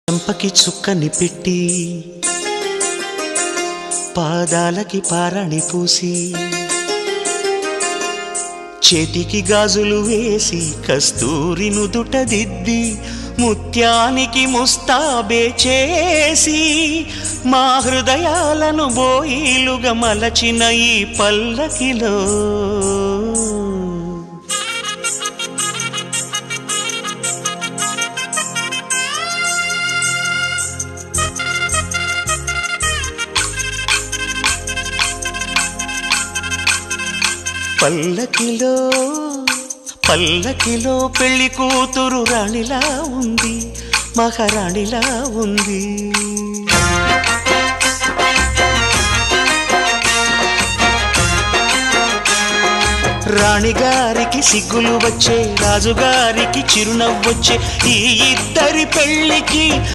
చెంపకి చుక్కని పెట్టి పాదాలకి పారాణి పూసి చేతికి గాజులు వేసి కస్తూరి నుదుట దిద్ది ముత్యానికి ముస్తాబే చేసి మా హృదయాలను బోయిలుగా మలచిన ఈ పల్లకిలో పల్లకిలో పల్లకిలో పెళ్లి కూతురు రాణిలా ఉంది, మహారాణిలా ఉంది. రాణిగారికి సిగ్గులు వచ్చే, రాజుగారికి చిరునవ్వొచ్చే ఈ ఇద్దరి పెళ్లికి